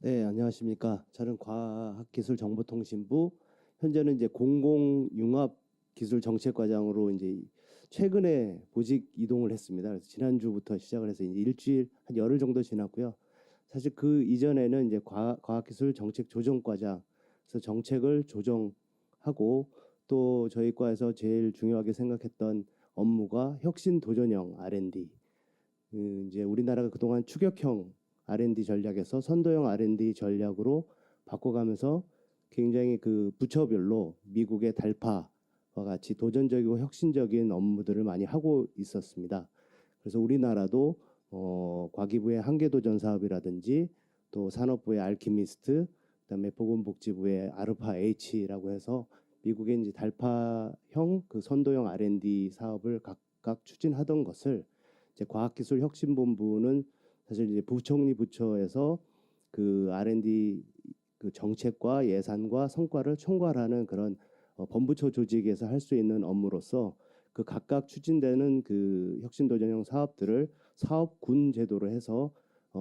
네, 안녕하십니까. 저는 과학기술정보통신부, 현재는 이제 공공융합기술정책과장으로 이제 최근에 보직 이동을 했습니다. 그래서 지난주부터 시작을 해서 이제 일주일, 한 열흘 정도 지났고요. 사실 그 이전에는 이제 과학기술정책조정과장, 그래서 정책을 조정하고 또 저희 과에서 제일 중요하게 생각했던 업무가 혁신도전형 R&D, 이제 우리나라가 그동안 추격형 R&D 전략에서 선도형 R&D 전략으로 바꿔가면서 굉장히 그 부처별로 미국의 달파와 같이 도전적이고 혁신적인 업무들을 많이 하고 있었습니다. 그래서 우리나라도 과기부의 한계도전 사업이라든지 또 산업부의 알키미스트, 그다음에 보건복지부의 아르파 H라고 해서 미국의 이제 달파형 그 선도형 R&D 사업을 각각 추진하던 것을 이제 과학기술혁신본부는 사실 이제 부총리 부처에서 그 R&D 그 정책과 예산과 성과를 총괄하는 그런 본부처 조직에서 할 수 있는 업무로서 그 각각 추진되는 그 혁신도전형 사업들을 사업군 제도로 해서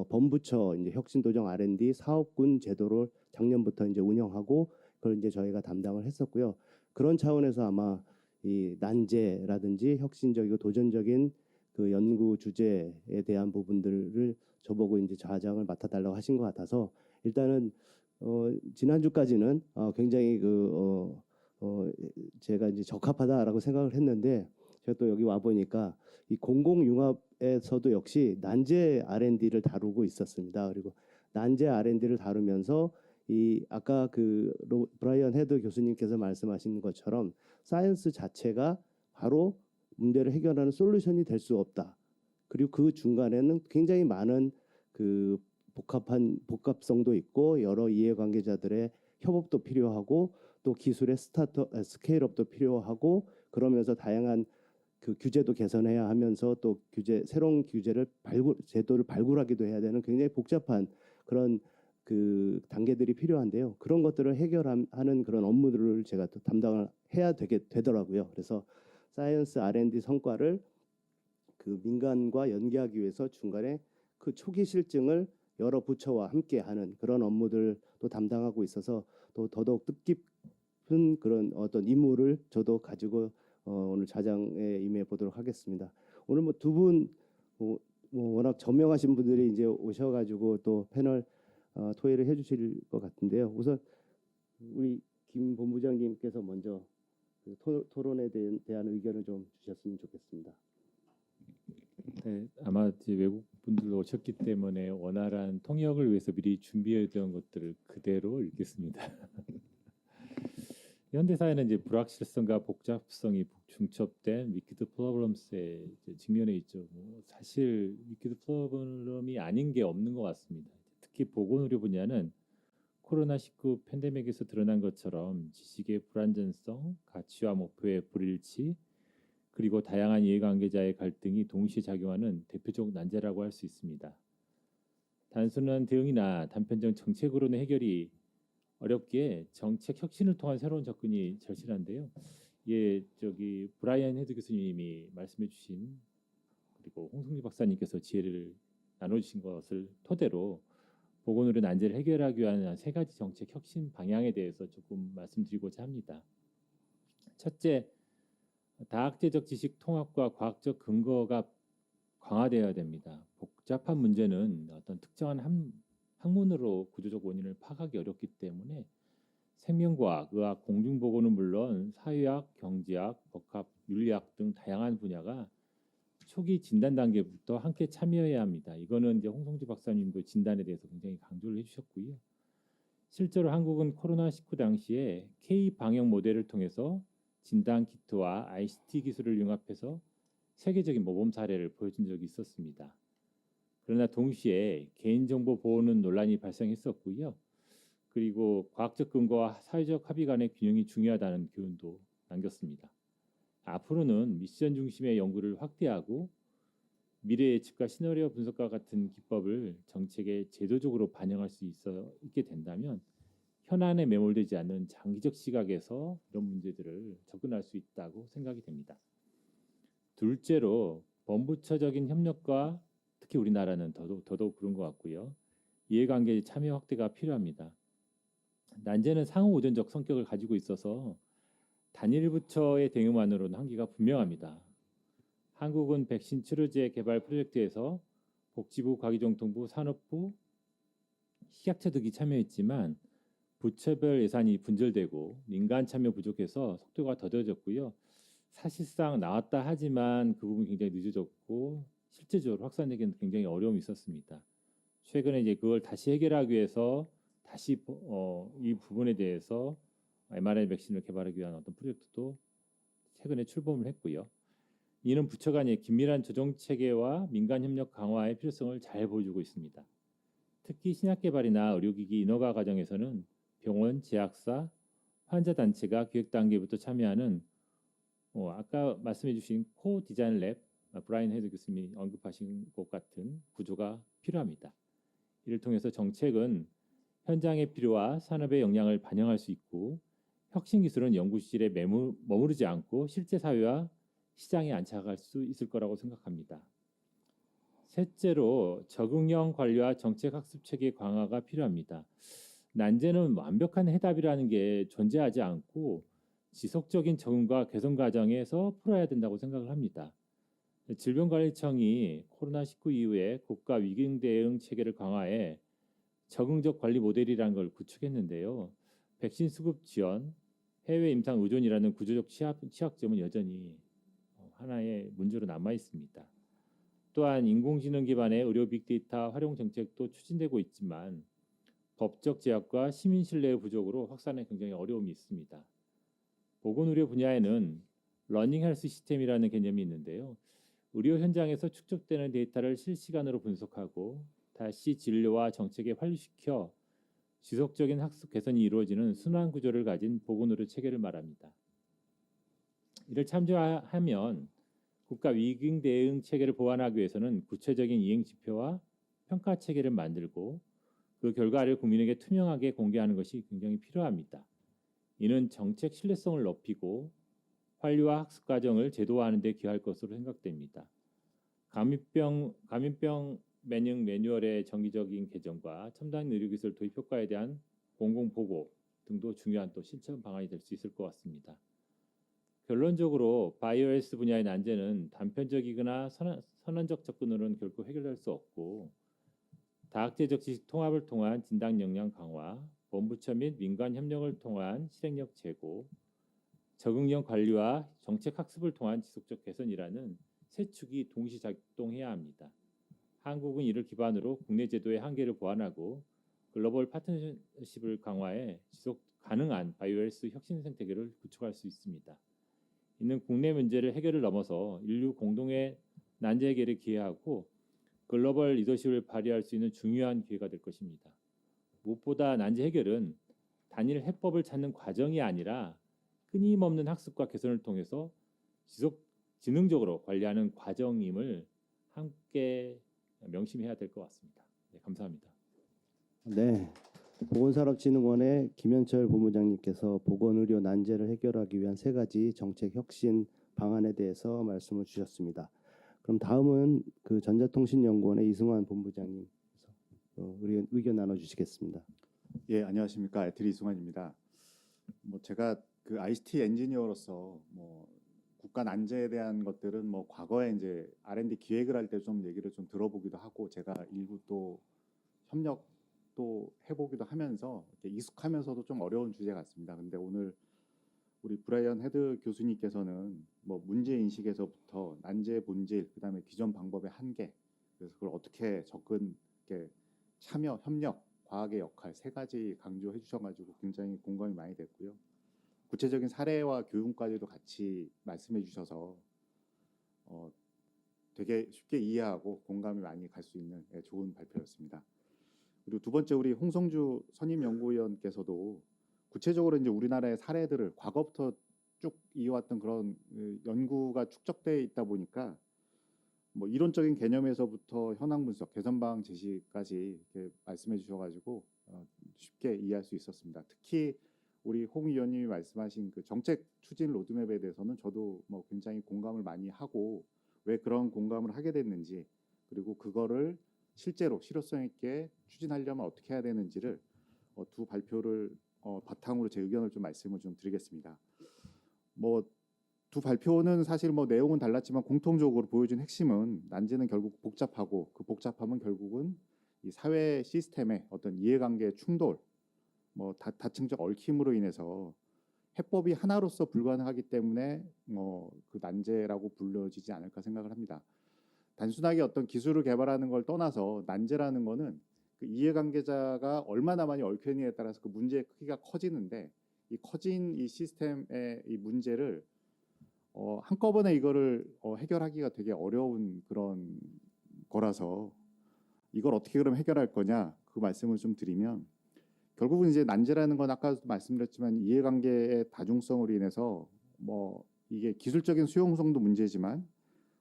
본부처 이제 혁신도정 R&D 사업군 제도를 작년부터 이제 운영하고 그걸 이제 저희가 담당을 했었고요. 그런 차원에서 아마 이 난제라든지 혁신적이고 도전적인 그 연구 주제에 대한 부분들을 저보고 이제 좌장을 맡아달라고 하신 것 같아서 일단은 지난주까지는 굉장히 제가 이제 적합하다라고 생각을 했는데 제가 또 여기 와 보니까 이 공공융합에서도 역시 난제 R&D를 다루고 있었습니다. 그리고 난제 R&D를 다루면서 이 아까 브라이언 헤드 교수님께서 말씀하신 것처럼 사이언스 자체가 바로 문제를 해결하는 솔루션이 될 수 없다. 그리고 그 중간에는 굉장히 많은 그 복합성도 있고 여러 이해관계자들의 협업도 필요하고 또 기술의 스케일업도 필요하고 그러면서 다양한 그 규제도 개선해야 하면서 또 새로운 제도를 발굴하기도 해야 되는 굉장히 복잡한 그런 그 단계들이 필요한데요. 그런 것들을 해결하는 그런 업무들을 제가 또 담당을 해야 되더라고요. 그래서 사이언스 R&D 성과를 그 민간과 연계하기 위해서 중간에 그 초기 실증을 여러 부처와 함께하는 그런 업무들도 담당하고 있어서 또 더더욱 뜻깊은 그런 어떤 임무를 저도 가지고 오늘 자장에 임해 보도록 하겠습니다. 오늘 뭐 두 분 워낙 저명하신 분들이 이제 오셔가지고 또 패널 토의를 해주실 것 같은데요. 우선 우리 김 본부장님께서 먼저 그 토론에 대한 의견을 좀 주셨으면 좋겠습니다. 네, 아마 이제 외국 분들 오셨기 때문에 원활한 통역을 위해서 미리 준비해둔 것들을 그대로 읽겠습니다. 현대 사회는 이제 불확실성과 복잡성이 중첩된 위키드 프로블럼스에 직면해 있죠. 뭐 사실 위키드 프로블럼이 아닌 게 없는 것 같습니다. 특히 보건의료 분야는 코로나19 팬데믹에서 드러난 것처럼 지식의 불안전성, 가치와 목표의 불일치, 그리고 다양한 이해관계자의 갈등이 동시에 작용하는 대표적 난제라고 할 수 있습니다. 단순한 대응이나 단편적 정책으로는 해결이 어렵기에 정책 혁신을 통한 새로운 접근이 절실한데요. 예, 브라이언 헤드 교수님이 말씀해주신 그리고 홍성리 박사님께서 지혜를 나눠주신 것을 토대로 보건의료 난제를 해결하기 위한 세 가지 정책 혁신 방향에 대해서 조금 말씀드리고자 합니다. 첫째, 다학제적 지식 통합과 과학적 근거가 강화되어야 됩니다. 복잡한 문제는 어떤 특정한 학문으로 구조적 원인을 파악하기 어렵기 때문에 생명과학, 의학, 공중보건은 물론 사회학, 경제학, 법학, 윤리학 등 다양한 분야가 초기 진단 단계부터 함께 참여해야 합니다. 이거는 이제 홍성주 박사님도 진단에 대해서 굉장히 강조를 해주셨고요. 실제로 한국은 코로나19 당시에 K 방역 모델을 통해서 진단 키트와 ICT 기술을 융합해서 세계적인 모범 사례를 보여준 적이 있었습니다. 그러나 동시에 개인정보 보호는 논란이 발생했었고요. 그리고 과학적 근거와 사회적 합의 간의 균형이 중요하다는 교훈도 남겼습니다. 앞으로는 미션 중심의 연구를 확대하고 미래 예측과 시나리오 분석과 같은 기법을 정책에 제도적으로 반영할 수 있게 된다면 현안에 매몰되지 않는 장기적 시각에서 이런 문제들을 접근할 수 있다고 생각이 됩니다. 둘째로 범부처적인 협력과 특히 우리나라는 더더욱 그런 것 같고요. 이해관계 참여 확대가 필요합니다. 난제는 상호 의존적 성격을 가지고 있어서 단일 부처의 대응만으로는 한계가 분명합니다. 한국은 백신 치료제 개발 프로젝트에서 복지부, 과기정통부, 산업부, 식약처 등이 참여했지만 부처별 예산이 분절되고 민간 참여 부족해서 속도가 더뎌졌고요. 사실상 나왔다 하지만 그 부분이 굉장히 늦어졌고 실제적으로 확산되기는 굉장히 어려움이 있었습니다. 최근에 이제 그걸 다시 해결하기 위해서 다시 이 부분에 대해서 mRNA 백신을 개발하기 위한 어떤 프로젝트도 최근에 출범을 했고요. 이는 부처 간의 긴밀한 조정 체계와 민간 협력 강화의 필요성을 잘 보여주고 있습니다. 특히 신약 개발이나 의료기기 인허가 과정에서는 병원, 제약사, 환자 단체가 기획 단계부터 참여하는 아까 말씀해주신 코 디자인 랩, 브라이언 헤드 교수님이 언급하신 것 같은 구조가 필요합니다. 이를 통해서 정책은 현장의 필요와 산업의 역량을 반영할 수 있고 혁신 기술은 연구실에 머무르지 않고 실제 사회와 시장에 안착할 수 있을 거라고 생각합니다. 셋째로 적응형 관리와 정책 학습 체계 강화가 필요합니다. 난제는 완벽한 해답이라는 게 존재하지 않고 지속적인 적응과 개선 과정에서 풀어야 된다고 생각을 합니다. 질병관리청이 코로나19 이후에 국가 위기 대응 체계를 강화해 적응적 관리 모델이라는 걸 구축했는데요. 백신 수급 지원, 해외 임상 의존이라는 구조적 취약점은 여전히 하나의 문제로 남아 있습니다. 또한 인공지능 기반의 의료 빅데이터 활용 정책도 추진되고 있지만 법적 제약과 시민 신뢰의 부족으로 확산에 굉장히 어려움이 있습니다. 보건의료 분야에는 러닝 헬스 시스템이라는 개념이 있는데요. 의료 현장에서 축적되는 데이터를 실시간으로 분석하고 다시 진료와 정책에 환류시켜 지속적인 학습 개선이 이루어지는 순환 구조를 가진 보건의료 체계를 말합니다. 이를 참조하면 국가 위기 대응 체계를 보완하기 위해서는 구체적인 이행 지표와 평가 체계를 만들고 그 결과를 국민에게 투명하게 공개하는 것이 굉장히 필요합니다. 이는 정책 신뢰성을 높이고 환류와 학습 과정을 제도화하는 데 기여할 것으로 생각됩니다. 감염병 매뉴 매뉴얼의 정기적인 개정과 첨단 의료기술 도입 효과에 대한 공공보고 등도 중요한 또 실천 방안이 될 수 있을 것 같습니다. 결론적으로 바이오헬스 분야의 난제는 단편적이거나 선언적 접근으로는 결코 해결될 수 없고 다학제적 지식 통합을 통한 진단 역량 강화, 본부처 및 민간 협력을 통한 실행력 제고, 적응형 관리와 정책 학습을 통한 지속적 개선이라는 세 축이 동시 작동해야 합니다. 한국은 이를 기반으로 국내 제도의 한계를 보완하고 글로벌 파트너십을 강화해 지속 가능한 바이오헬스 혁신 생태계를 구축할 수 있습니다. 이는 국내 문제를 해결을 넘어서 인류 공동의 난제 해결에 기여하고 글로벌 리더십을 발휘할 수 있는 중요한 기회가 될 것입니다. 무엇보다 난제 해결은 단일 해법을 찾는 과정이 아니라 끊임없는 학습과 개선을 통해서 지능적으로 관리하는 과정임을 함께 명심해야 될 것 같습니다. 네, 감사합니다. 네, 보건산업진흥원의 김현철 본부장님께서 보건의료 난제를 해결하기 위한 세 가지 정책 혁신 방안에 대해서 말씀을 주셨습니다. 그럼 다음은 그 전자통신연구원의 이승환 본부장님 의견 나눠주시겠습니다. 예, 안녕하십니까. 애트리 이승환입니다. 제가 그 ICT 엔지니어로서 국가 난제에 대한 것들은 과거에 이제 R&D 기획을 할 때 좀 얘기를 좀 들어보기도 하고 제가 일부 또 협력도 해보기도 하면서 이렇게 익숙하면서도 좀 어려운 주제 같습니다. 근데 오늘 우리 브라이언 헤드 교수님께서는 문제 인식에서부터 난제의 본질, 그다음에 기존 방법의 한계, 그래서 그걸 어떻게 접근, 이렇게 참여, 협력, 과학의 역할 세 가지 강조해 주셔가지고 굉장히 공감이 많이 됐고요. 구체적인 사례와 교훈까지도 같이 말씀해 주셔서 되게 쉽게 이해하고 공감이 많이 갈 수 있는 좋은 발표였습니다. 그리고 두 번째 우리 홍성주 선임 연구위원께서도 구체적으로 이제 우리나라의 사례들을 과거부터 쭉 이어왔던 그런 연구가 축적돼 있다 보니까 이론적인 개념에서부터 현황 분석, 개선 방안 제시까지 이렇게 말씀해 주셔가지고 쉽게 이해할 수 있었습니다. 특히 우리 홍 위원님이 말씀하신 그 정책 추진 로드맵에 대해서는 저도 굉장히 공감을 많이 하고 왜 그런 공감을 하게 됐는지, 그리고 그거를 실제로 실효성 있게 추진하려면 어떻게 해야 되는지를 두 발표를 바탕으로 제 의견을 좀 말씀을 좀 드리겠습니다. 뭐 두 발표는 사실 뭐 내용은 달랐지만 공통적으로 보여준 핵심은 난제는 결국 복잡하고 그 복잡함은 결국은 이 사회 시스템의 어떤 이해관계 충돌, 뭐 다층적 얽힘으로 인해서 해법이 하나로서 불가능하기 때문에 뭐 그 난제라고 불려지지 않을까 생각을 합니다. 단순하게 어떤 기술을 개발하는 걸 떠나서 난제라는 거는 그 이해관계자가 얼마나 많이 얽혀 있느냐에 따라서 그 문제의 크기가 커지는데 이 커진 이 시스템의 이 문제를 한꺼번에 이거를 해결하기가 되게 어려운 그런 거라서 이걸 어떻게 그럼 해결할 거냐 그 말씀을 좀 드리면 결국은 이제 난제라는 건 아까도 말씀드렸지만 이해관계의 다중성으로 인해서 뭐 이게 기술적인 수용성도 문제지만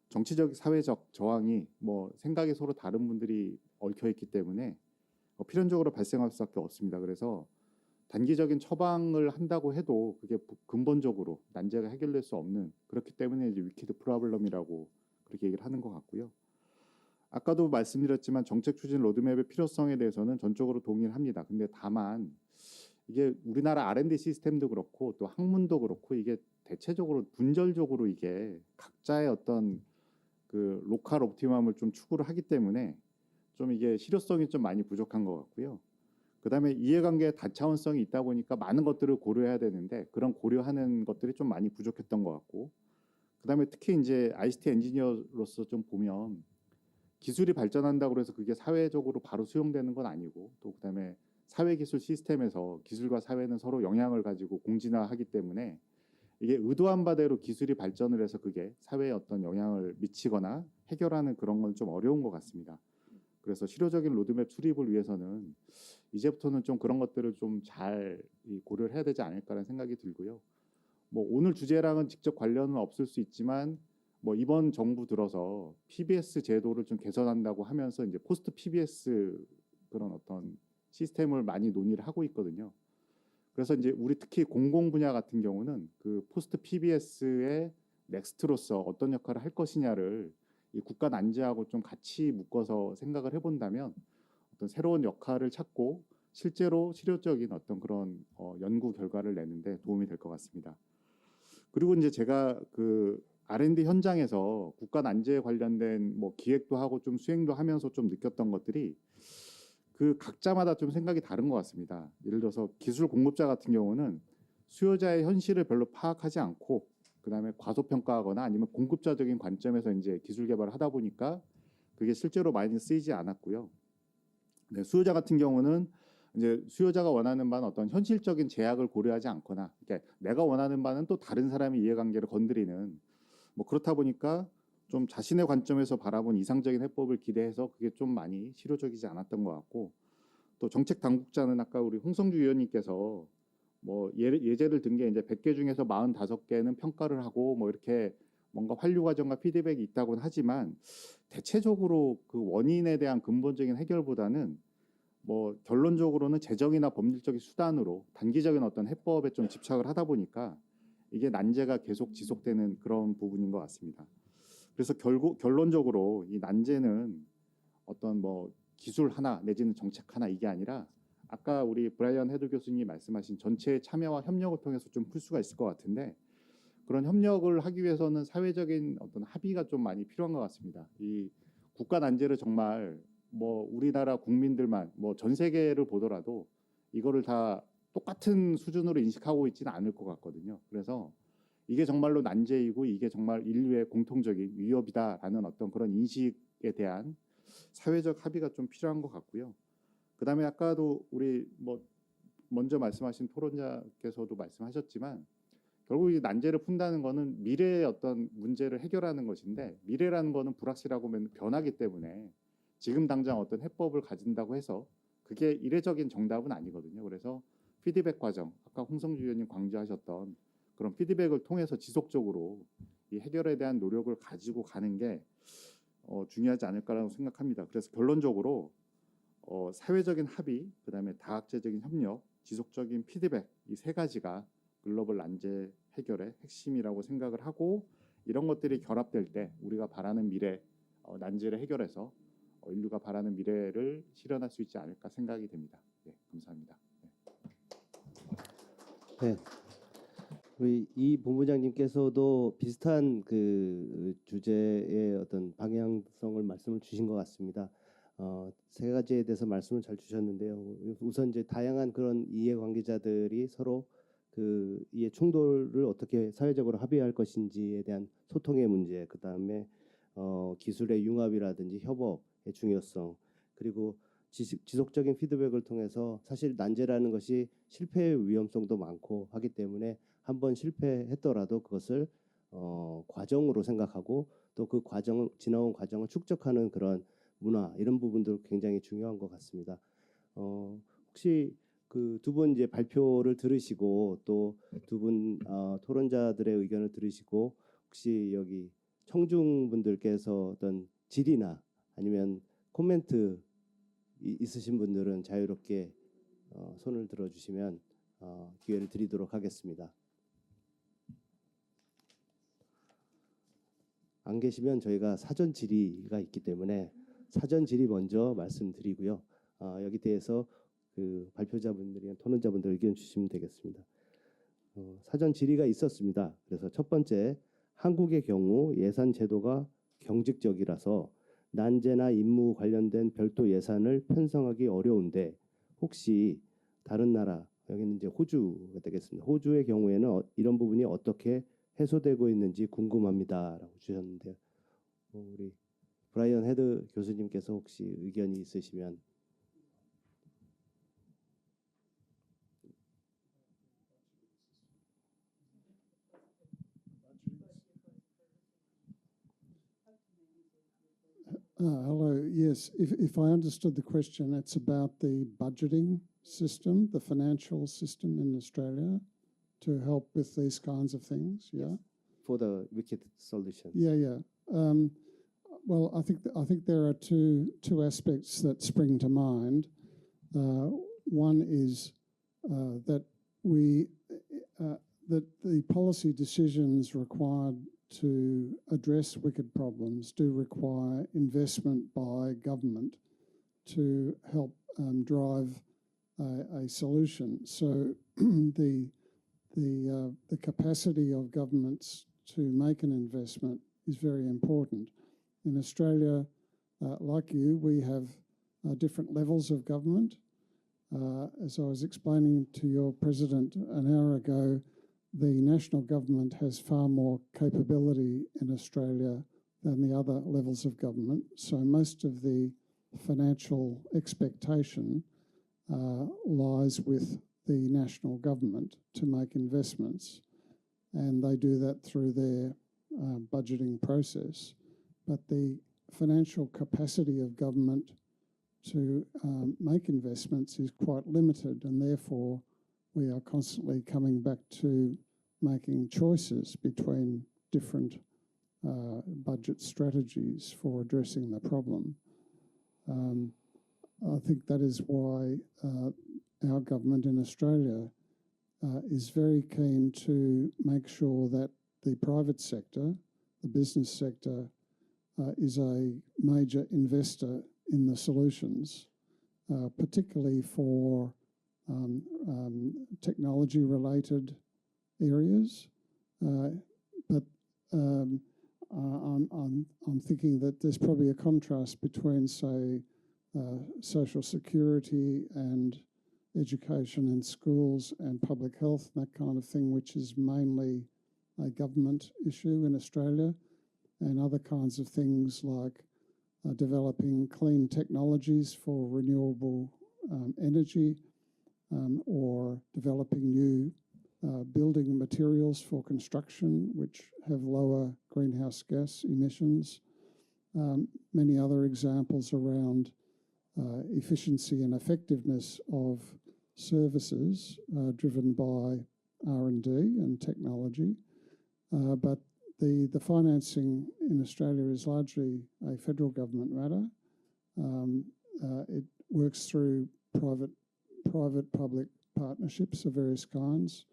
정치적 사회적 저항이 뭐 생각이 서로 다른 분들이 얽혀 있기 때문에 필연적으로 발생할 수밖에 없습니다. 그래서 단기적인 처방을 한다고 해도 그게 근본적으로 난제가 해결될 수 없는 그렇기 때문에 이제 위키드 프로블럼이라고 그렇게 얘기를 하는 것 같고요. 아까도 말씀드렸지만 정책 추진 로드맵의 필요성에 대해서는 전적으로 동의를 합니다. 근데 다만 이게 우리나라 R&D 시스템도 그렇고 또 학문도 그렇고 이게 대체적으로 분절적으로 이게 각자의 어떤 그 로컬 옵티멈을 좀 추구를 하기 때문에 좀 이게 실효성이 좀 많이 부족한 것 같고요. 그다음에 이해관계의 다차원성이 있다 보니까 많은 것들을 고려해야 되는데 그런 고려하는 것들이 좀 많이 부족했던 것 같고 그다음에 특히 이제 ICT 엔지니어로서 좀 보면 기술이 발전한다고 해서 그게 사회적으로 바로 수용되는 건 아니고 또 그다음에 사회기술 시스템에서 기술과 사회는 서로 영향을 가지고 공진화하기 때문에 이게 의도한 바대로 기술이 발전을 해서 그게 사회에 어떤 영향을 미치거나 해결하는 그런 건 좀 어려운 것 같습니다. 그래서 실효적인 로드맵 수립을 위해서는 이제부터는 좀 그런 것들을 좀 잘 고려를 해야 되지 않을까라는 생각이 들고요. 뭐 오늘 주제랑은 직접 관련은 없을 수 있지만 뭐 이번 정부 들어서 PBS 제도를 좀 개선한다고 하면서 이제 포스트 PBS 그런 어떤 시스템을 많이 논의를 하고 있거든요. 그래서 이제 우리 특히 공공 분야 같은 경우는 그 포스트 PBS의 넥스트로서 어떤 역할을 할 것이냐를 이 국가 난제하고 좀 같이 묶어서 생각을 해본다면 어떤 새로운 역할을 찾고 실제로 실효적인 어떤 그런 연구 결과를 내는데 도움이 될 것 같습니다. 그리고 이제 제가 그 R&D 현장에서 국가 난제에 관련된 뭐 기획도 하고 좀 수행도 하면서 좀 느꼈던 것들이 그 각자마다 좀 생각이 다른 것 같습니다. 예를 들어서 기술 공급자 같은 경우는 수요자의 현실을 별로 파악하지 않고 그다음에 과소평가하거나 아니면 공급자적인 관점에서 이제 기술 개발을 하다 보니까 그게 실제로 많이 쓰이지 않았고요. 네, 수요자 같은 경우는 이제 수요자가 원하는 바는 어떤 현실적인 제약을 고려하지 않거나 그러니까 내가 원하는 바는 또 다른 사람의 이해관계를 건드리는 뭐 그렇다 보니까 좀 자신의 관점에서 바라본 이상적인 해법을 기대해서 그게 좀 많이 실효적이지 않았던 것 같고 또 정책 당국자는 아까 우리 홍성주 위원님께서 뭐 예제를 든 게 이제 100개 중에서 45개는 평가를 하고 뭐 이렇게 뭔가 환류 과정과 피드백이 있다고는 하지만 대체적으로 그 원인에 대한 근본적인 해결보다는 뭐 결론적으로는 재정이나 법률적인 수단으로 단기적인 어떤 해법에 좀 집착을 하다 보니까 이게 난제가 계속 지속되는 그런 부분인 것 같습니다. 그래서 결론적으로 이 난제는 어떤 뭐 기술 하나 내지는 정책 하나 이게 아니라 아까 우리 브라이언 헤드 교수님이 말씀하신 전체의 참여와 협력을 통해서 좀 풀 수가 있을 것 같은데 그런 협력을 하기 위해서는 사회적인 어떤 합의가 좀 많이 필요한 것 같습니다. 이 국가 난제를 정말 뭐 우리나라 국민들만 뭐 전 세계를 보더라도 이거를 다 똑같은 수준으로 인식하고 있지는 않을 것 같거든요. 그래서 이게 정말로 난제이고 이게 정말 인류의 공통적인 위협이다라는 어떤 그런 인식에 대한 사회적 합의가 좀 필요한 것 같고요. 그다음에 아까도 우리 뭐 먼저 말씀하신 토론자께서도 말씀하셨지만 결국 이 난제를 푼다는 거는 미래의 어떤 문제를 해결하는 것인데 미래라는 거는 불확실하고 변하기 때문에 지금 당장 어떤 해법을 가진다고 해서 그게 이례적인 정답은 아니거든요. 그래서 피드백 과정, 아까 홍성주 의원님 강조하셨던 그런 피드백을 통해서 지속적으로 이 해결에 대한 노력을 가지고 가는 게 중요하지 않을까라고 생각합니다. 그래서 결론적으로 사회적인 합의, 그다음에 다학제적인 협력, 지속적인 피드백 이 세 가지가 글로벌 난제 해결의 핵심이라고 생각을 하고 이런 것들이 결합될 때 우리가 바라는 미래 난제를 해결해서 인류가 바라는 미래를 실현할 수 있지 않을까 생각이 됩니다. 네, 감사합니다. 네. 우리 이 본부장님께서도 비슷한 그 주제의 어떤 방향성을 말씀을 주신 것 같습니다. 세 가지에 대해서 말씀을 잘 주셨는데요. 우선 이제 다양한 그런 이해관계자들이 서로 그 이해 충돌을 어떻게 사회적으로 합의할 것인지에 대한 소통의 문제, 그 다음에 기술의 융합이라든지 협업의 중요성, 그리고 지속적인 피드백을 통해서 사실 난제라는 것이 실패의 위험성도 많고 하기 때문에 한번 실패했더라도 그것을 과정으로 생각하고 또 그 과정 지나온 과정을 축적하는 그런 문화 이런 부분도 굉장히 중요한 것 같습니다. 혹시 그 두 분 이제 발표를 들으시고 또 두 분 토론자들의 의견을 들으시고 혹시 여기 청중 분들께서 어떤 질의나 아니면 코멘트 있으신 분들은 자유롭게 손을 들어주시면 기회를 드리도록 하겠습니다. 안 계시면 저희가 사전 질의가 있기 때문에 사전 질의 먼저 말씀드리고요. 여기 대해서 그 발표자분들이나 토론자분들 의견 주시면 되겠습니다. 사전 질의가 있었습니다. 그래서 첫 번째, 한국의 경우 예산 제도가 경직적이라서 난제나 임무 관련된 별도 예산을 편성하기 어려운데 혹시 다른 나라, 여기는 이제 호주가 되겠습니다. 호주의 경우에는 이런 부분이 어떻게 해소되고 있는지 궁금합니다라고 주셨는데요. 우리 브라이언 헤드 교수님께서 혹시 의견이 있으시면. Hello. Yes, if I understood the question, it's about the budgeting system, the financial system in Australia to help with these kinds of things. Yeah. For the wicked solution. Yeah. Well, I think there are two aspects that spring to mind. One is that that the policy decisions required to address wicked problems do require investment by government to help drive a solution. So the capacity of governments to make an investment is very important. In Australia, like you, we have different levels of government. As I was explaining to your president an hour ago, the national government has far more capability in Australia than the other levels of government. So most of the financial expectation lies with the national government to make investments, and they do that through their budgeting process. But the financial capacity of government to make investments is quite limited, and therefore we are constantly coming back to making choices between different budget strategies for addressing the problem. I think that is why our government in Australia is very keen to make sure that the private sector, the business sector, is a major investor in the solutions, particularly for technology-related areas. But I'm thinking that there's probably a contrast between, say, social security and education and schools and public health, that kind of thing, which is mainly a government issue in Australia, and other kinds of things like developing clean technologies for renewable energy, or developing new building materials for construction which have lower greenhouse gas emissions. Many other examples around efficiency and effectiveness of services driven by R&D and technology. But the financing in Australia is largely a federal government matter. It works through private-public partnerships of various kinds,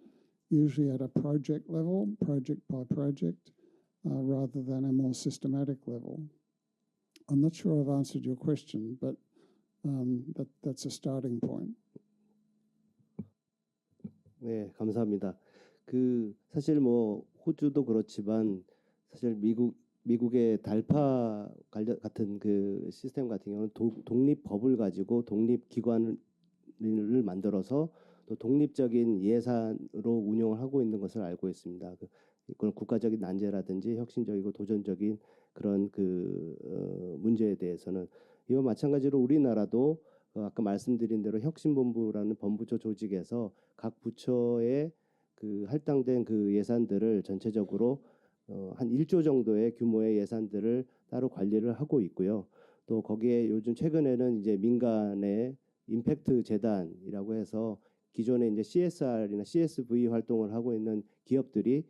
usually at a project level, project by project, rather than a more systematic level. I'm not sure I've answered your question, but that's a starting point. 네, 감사합니다. 그 사실 뭐 호주도 그렇지만 사실 미국의 달파 같은 그 시스템 같은 경우는 독립법을 가지고 독립기관을 만들어서 또 독립적인 예산으로 운영을 하고 있는 것을 알고 있습니다. 그런 국가적인 난제라든지 혁신적이고 도전적인 그런 문제에 대해서는 이와 마찬가지로 우리나라도 아까 말씀드린 대로 혁신본부라는 범부처 조직에서 각 부처의 그 할당된 그 예산들을 전체적으로 한 1조 정도의 규모의 예산들을 따로 관리를 하고 있고요. 또 거기에 요즘 최근에는 이제 민간의 임팩트 재단이라고 해서 기존에 이제 CSR이나 CSV 활동을 하고 있는 기업들이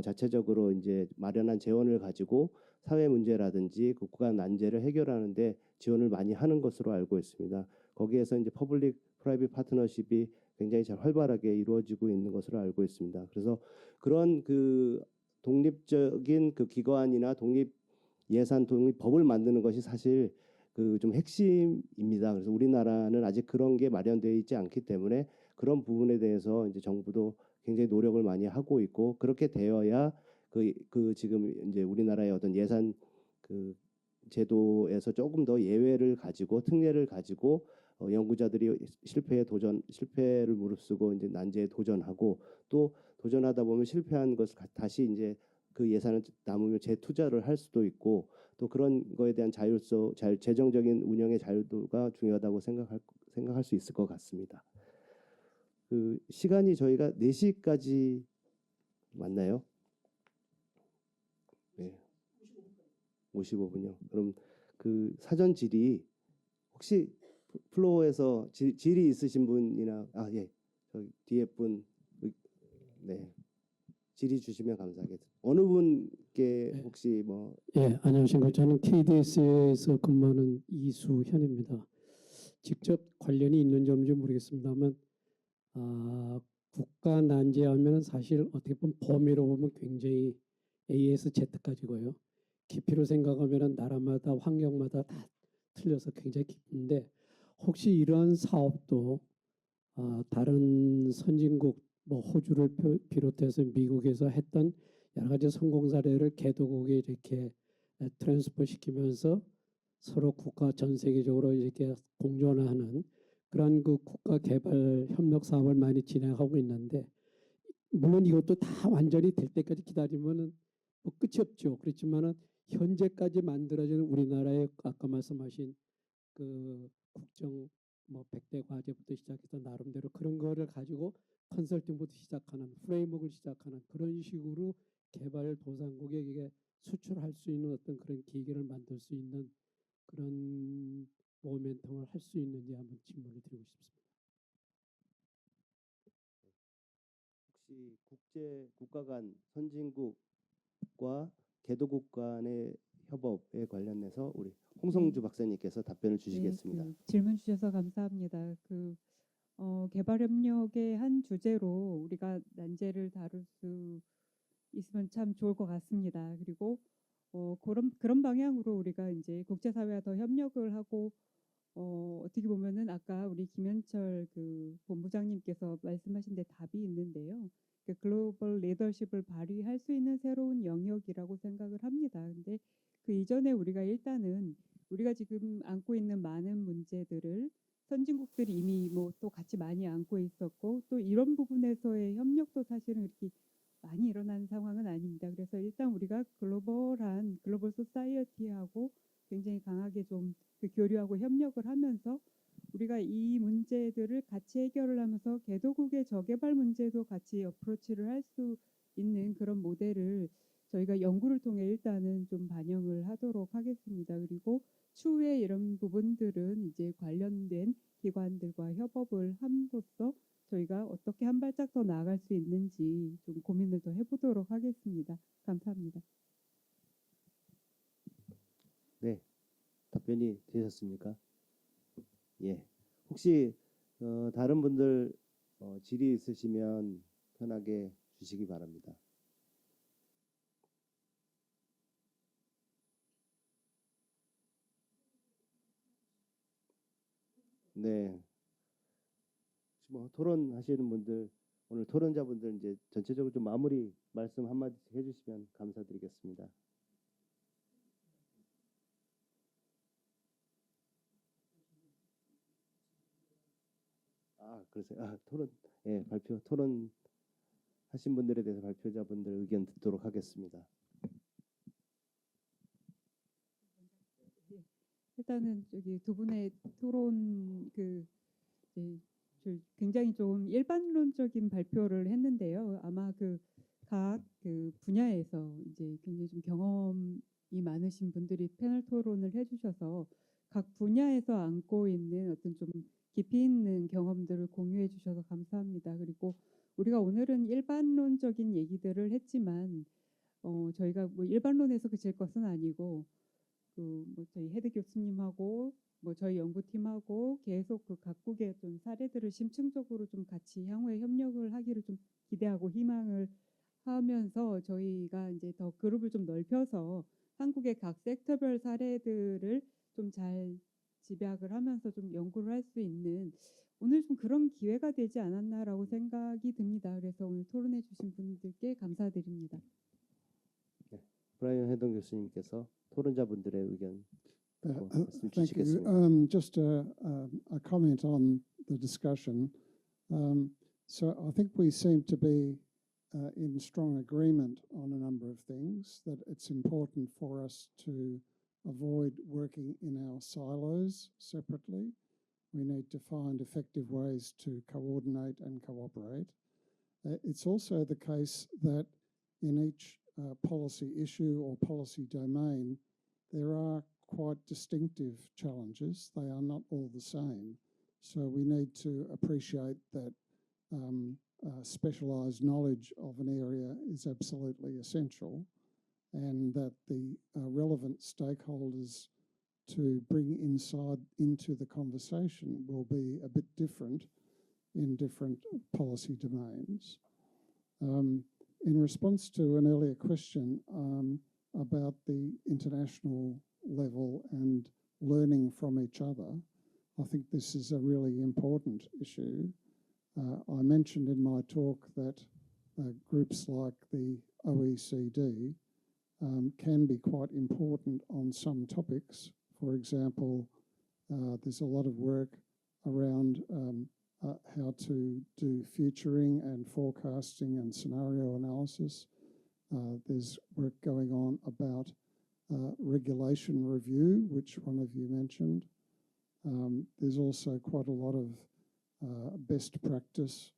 자체적으로 이제 마련한 재원을 가지고 사회 문제라든지 국가 난제를 해결하는데 지원을 많이 하는 것으로 알고 있습니다. 거기에서 이제 퍼블릭 프라이빗 파트너십이 굉장히 잘 활발하게 이루어지고 있는 것으로 알고 있습니다. 그래서 그런 그 독립적인 그 기관이나 독립 예산 독립법을 만드는 것이 사실 그 좀 핵심입니다. 그래서 우리나라는 아직 그런 게 마련되어 있지 않기 때문에 그런 부분에 대해서 이제 정부도 굉장히 노력을 많이 하고 있고 그렇게 되어야 그 지금 이제 우리나라의 어떤 예산 그 제도에서 조금 더 예외를 가지고 특례를 가지고 연구자들이 실패를 무릅쓰고 이제 난제에 도전하고 또 도전하다 보면 실패한 것을 다시 이제 그 예산을 남으면 재투자를 할 수도 있고 또 그런 거에 대한 재정적인 운영의 자유도가 중요하다고 생각할 수 있을 것 같습니다. 그 시간이 저희가 4시까지 맞나요? 네. 55분요. 그럼 그 사전 질의 혹시 플로어에서 질의 있으신 분이나 예. 저기 뒤에 분 네. 질의 주시면 감사하겠습니다. 어느 분께 네. 혹시 뭐 예, 안녕하십니까. 저는 KDS에서 근무하는 이수현입니다. 직접 관련이 있는지 없는지 모르겠습니다만 국가 난제하면 사실 어떻게 보면 범위로 보면 굉장히 A에서 Z까지고요. 깊이로 생각하면 나라마다 환경마다 다 틀려서 굉장히 깊은데 혹시 이러한 사업도 다른 선진국 뭐 호주를 비롯해서 미국에서 했던 여러 가지 성공 사례를 개도국에 이렇게 트랜스퍼 시키면서 서로 국가 전 세계적으로 이렇게 공존하는 그런 그 국가 개발 협력 사업을 많이 진행하고 있는데 물론 이것도 다 완전히 될 때까지 기다리면은 뭐 끝이 없죠. 그렇지만은 현재까지 만들어지는 우리나라의 아까 말씀하신 그 국정 뭐 100대 과제부터 시작해서 나름대로 그런 거를 가지고 컨설팅부터 시작하는 프레임워크를 시작하는 그런 식으로 개발 도상국에게 수출할 수 있는 어떤 그런 계기를 만들 수 있는 그런 모멘텀을 할 수 있는지 한번 질문을 드리고 싶습니다. 혹시 국가 간 선진국과 개도국 간의 협업에 관련해서 우리 홍성주 박사님께서 답변을 주시겠습니다. 네, 질문 주셔서 감사합니다. 개발 협력의 한 주제로 우리가 난제를 다룰 수 있으면 참 좋을 것 같습니다. 그리고 그런 방향으로 우리가 이제 국제사회와 더 협력을 하고 어떻게 보면은 아까 우리 김현철 그 본부장님께서 말씀하신 데 답이 있는데요. 글로벌 리더십을 발휘할 수 있는 새로운 영역이라고 생각을 합니다. 근데 그 이전에 우리가 일단은 우리가 지금 안고 있는 많은 문제들을 선진국들이 이미 뭐 또 같이 많이 안고 있었고 또 이런 부분에서의 협력도 사실은 이렇게 많이 일어나는 상황은 아닙니다. 그래서 일단 우리가 글로벌 소사이어티하고 굉장히 강하게 좀 교류하고 협력을 하면서 우리가 이 문제들을 같이 해결을 하면서 개도국의 저개발 문제도 같이 어프로치를 할 수 있는 그런 모델을 저희가 연구를 통해 일단은 좀 반영을 하도록 하겠습니다. 그리고 추후에 이런 부분들은 이제 관련된 기관들과 협업을 함으로써 저희가 어떻게 한 발짝 더 나아갈 수 있는지 좀 고민을 더 해보도록 하겠습니다. 감사합니다. 네, 답변이 되셨습니까? 예. 혹시 다른 분들 질의 있으시면 편하게 주시기 바랍니다. 네. 뭐 토론하시는 분들 오늘 토론자분들 이제 전체적으로 좀 마무리 말씀 한마디씩 해주시면 감사드리겠습니다. 그러세요. 토론 발표 토론 하신 분들에 대해서 발표자분들 의견 듣도록 하겠습니다. 일단은 저기 두 분의 토론 굉장히 좀 일반론적인 발표를 했는데요. 아마 각 분야에서 이제 굉장히 좀 경험이 많으신 분들이 패널 토론을 해주셔서 각 분야에서 안고 있는 어떤 좀 깊이 있는 경험들을 공유해 주셔서 감사합니다. 그리고 우리가 오늘은 일반론적인 얘기들을 했지만 저희가 뭐 일반론에서 그칠 것은 아니고 뭐 저희 헤드 교수님하고 뭐 저희 연구팀하고 계속 각국의 좀 사례들을 심층적으로 좀 같이 향후에 협력을 하기를 좀 기대하고 희망을 하면서 저희가 이제 더 그룹을 좀 넓혀서 한국의 각 섹터별 사례들을 좀 잘 집약을 하면서 좀 연구를 할 수 있는 오늘 좀 그런 기회가 되지 않았나라고 생각이 듭니다. 그래서 오늘 토론해 주신 분들께 감사드립니다. 브라이언 헤던 교수님께서 토론자분들의 의견 말씀 Thank you. 주시겠습니다. Just a comment on the discussion. So I think we seem to be in strong agreement on a number of things, that it's important for us to avoid working in our silos separately. We need to find effective ways to coordinate and cooperate. It's also the case that in each policy issue or policy domain, there are quite distinctive challenges. They are not all the same. So we need to appreciate that specialised knowledge of an area is absolutely essential, and that the relevant stakeholders to bring into the conversation will be a bit different in different policy domains. In response to an earlier question about the international level and learning from each other, I think this is a really important issue. I mentioned in my talk that groups like the OECD can be quite important on some topics. For example, there's a lot of work around how to do futuring and forecasting and scenario analysis. There's work going on about regulation review, which one of you mentioned. There's also quite a lot of best practice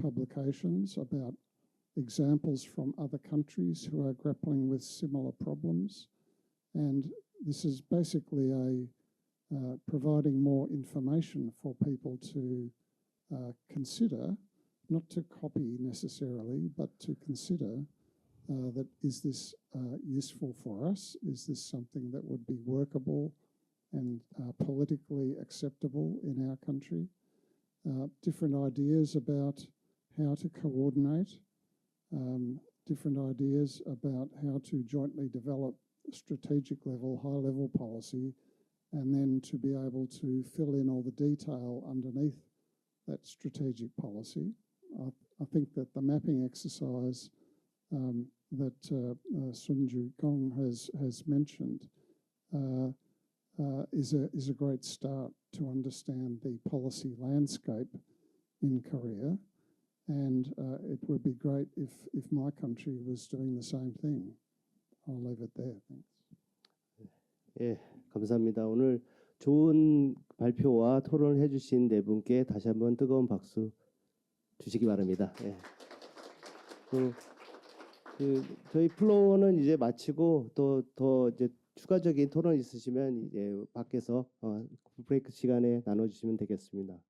publications about examples from other countries who are grappling with similar problems. And this is basically providing more information for people to consider, not to copy necessarily, but to consider that is this useful for us? Is this something that would be workable and politically acceptable in our country? Different ideas about how to coordinate, different ideas about how to jointly develop strategic level, high level policy, and then to be able to fill in all the detail underneath that strategic policy. I think that the mapping exercise that Sun Ju Gong has mentioned is a great start to understand the policy landscape in Korea, and it would be great if my country was doing the same thing. I'll leave it there. Thanks. 예, 감사합니다. 오늘 좋은 발표와 토론을 해주신 네 분께 다시 한번 뜨거운 박수 주시기 바랍니다. 예. 저희 플로어는 이제 마치고 또 더 이제 추가적인 토론 있으시면 이제 밖에서 브레이크 시간에 나눠주시면 되겠습니다.